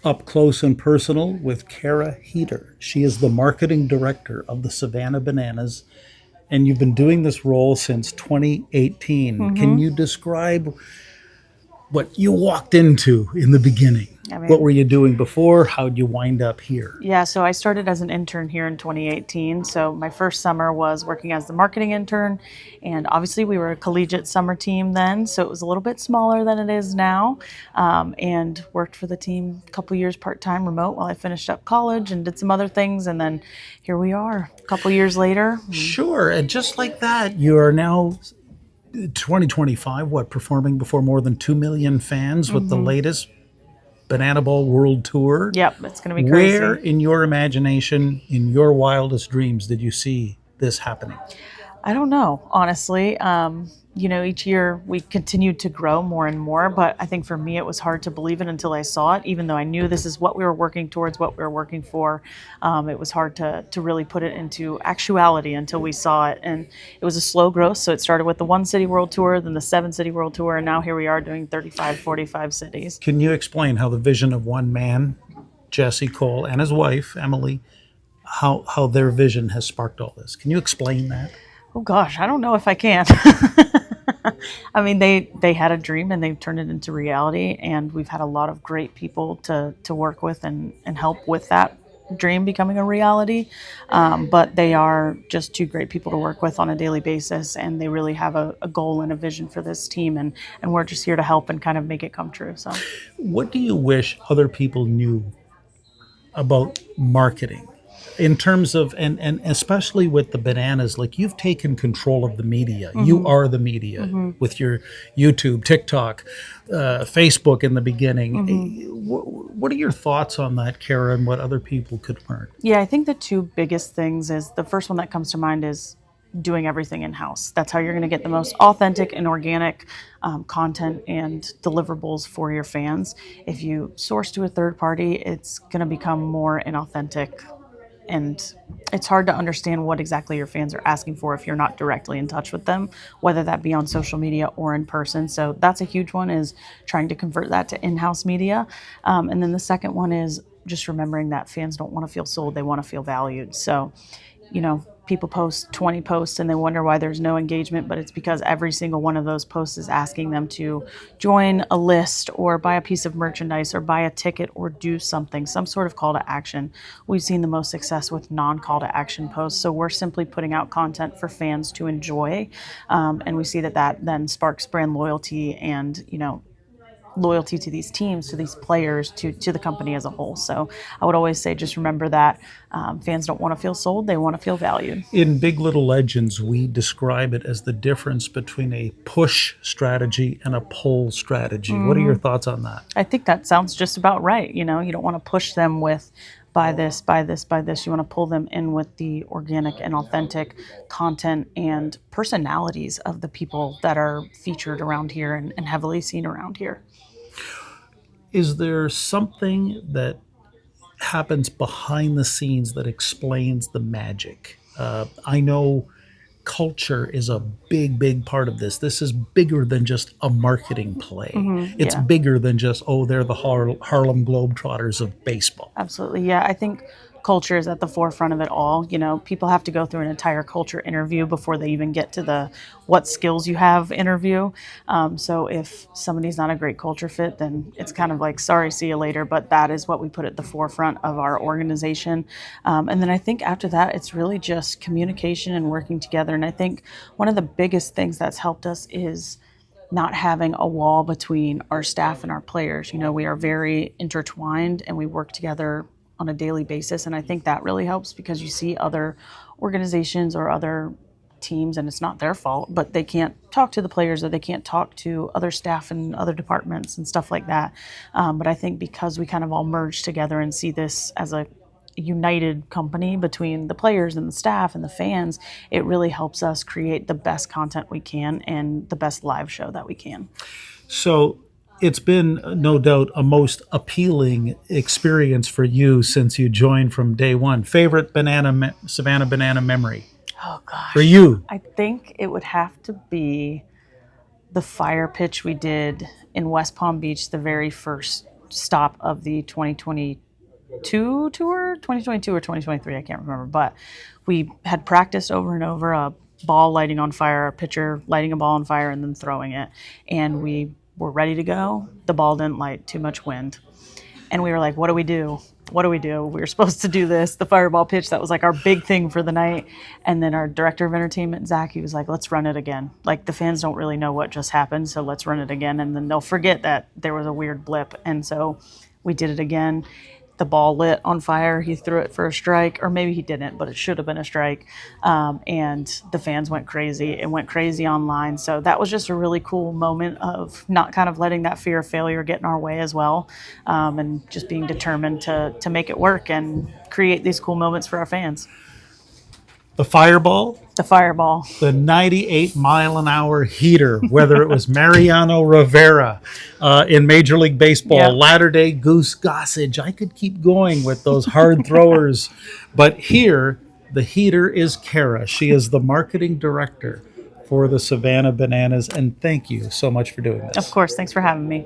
Up Close and Personal with Kara Heater. She is the marketing director of the Savannah Bananas, and you've been doing this role since 2018. Can Mm-hmm. you describe what you walked into in the beginning? I What mean, were you doing before? How'd you wind up here? yeah, so I started as an intern here in 2018. So my first summer was working as the marketing intern. And obviously, we were a collegiate summer team then. So it was a little bit smaller than it is now. And worked for the team a couple years part time remote while I finished up college and did some other things. And then here we are a couple years later. Sure, and just like that, you are now 2025, what, performing before more than 2 million fans with the Mm-hmm. latest Banana Ball World Tour. Yep, it's going to be Where crazy. in your imagination, in your wildest dreams, did you see this happening? I don't know, honestly. Each year we continued to grow more and more, but I think for me it was hard to believe it until I saw it. Even though I knew this is what we were working towards, what we were working for, it was hard to really put it into actuality until we saw it. And it was a slow growth. So it started with the one city world tour, then the 7 city world tour, and now here we are doing 35, 45 cities. Can you explain how the vision of one man, Jesse Cole, and his wife, Emily, how their vision has sparked all this? Can you explain that? Oh gosh, I don't know if I can. I mean, they had a dream and they've turned it into reality, and we've had a lot of great people to work with and help with that dream becoming a reality. But they are just two great people to work with on a daily basis, and they really have a goal and a vision for this team, and we're just here to help and kind of make it come true. So. What do you wish other people knew about marketing in terms of and especially with the bananas, like you've taken control of the media, you Mm-hmm. are the media Mm-hmm. with your YouTube, TikTok, Facebook in the beginning. Mm-hmm. What are your thoughts on that, Kara, and what other people could learn? Yeah, I think the two biggest things is the first one that comes to mind is doing everything in house. That's how you're going to get the most authentic and organic content and deliverables for your fans. If you source to a third party, it's going to become more inauthentic. And it's hard to understand what exactly your fans are asking for if you're not directly in touch with them, whether that be on social media or in person. So that's a huge one, is trying to convert that to in-house media. And then the second one is just remembering that fans don't want to feel sold, they want to feel valued. So, people post 20 posts and they wonder why there's no engagement, but it's because every single one of those posts is asking them to join a list or buy a piece of merchandise or buy a ticket or do something, some sort of call to action. We've seen the most success with non-call to action posts. So we're simply putting out content for fans to enjoy. And we see that then sparks brand loyalty and, loyalty to these teams, to these players, to the company as a whole. So I would always say, just remember that fans don't want to feel sold; they want to feel valued. In Big Little Legends, we describe it as the difference between a push strategy and a pull strategy. What are your thoughts on that? I think that sounds just about right. You don't want to push them with buy this, buy this, buy this. You want to pull them in with the organic and authentic content and personalities of the people that are featured around here and heavily seen around here. Is there something that happens behind the scenes that explains the magic? I know culture is a big, big part of this. This is bigger than just a marketing play. It's Yeah. bigger than just, oh, they're the Harlem Globetrotters of baseball. Absolutely. Yeah, I think culture is at the forefront of it all. People have to go through an entire culture interview before they even get to the what skills you have interview. So if somebody's not a great culture fit, then it's kind of like, sorry, see you later. But that is what we put at the forefront of our organization. And then I think after that, it's really just communication and working together. And I think one of the biggest things that's helped us is not having a wall between our staff and our players. We are very intertwined and we work together on a daily basis. And I think that really helps because you see other organizations or other teams, and it's not their fault, but they can't talk to the players or they can't talk to other staff in other departments and stuff like that. But I think because we kind of all merge together and see this as a united company between the players and the staff and the fans, it really helps us create the best content we can and the best live show that we can. So it's been no doubt a most appealing experience for you since you joined from day one. Favorite Savannah banana memory Oh for gosh. you? I think it would have to be the fire pitch we did in West Palm Beach the very first stop of the 2022 tour, 2022 or 2023, I can't remember. But we had practiced over and over a ball lighting on fire, a pitcher lighting a ball on fire and then throwing it. And we were ready to go. The ball didn't light, too much wind. And we were like, what do we do? What do we do? We were supposed to do this, the fireball pitch. That was like our big thing for the night. And then our director of entertainment, Zach, he was like, let's run it again. Like, the fans don't really know what just happened, so let's run it again. And then they'll forget that there was a weird blip. And so we did it again. The ball lit on fire. He threw it for a strike, or maybe he didn't, but it should have been a strike. And the fans went crazy. It went crazy online. So that was just a really cool moment of not kind of letting that fear of failure get in our way as well, and just being determined to make it work and create these cool moments for our fans. The fireball, The fireball. the 98-mile-an-hour heater, whether it was Mariano Rivera in Major League Baseball, Yeah. latter-day Goose Gossage. I could keep going with those hard throwers. But here, the heater is Kara. She is the marketing director for the Savannah Bananas. And thank you so much for doing this. Of course. Thanks for having me.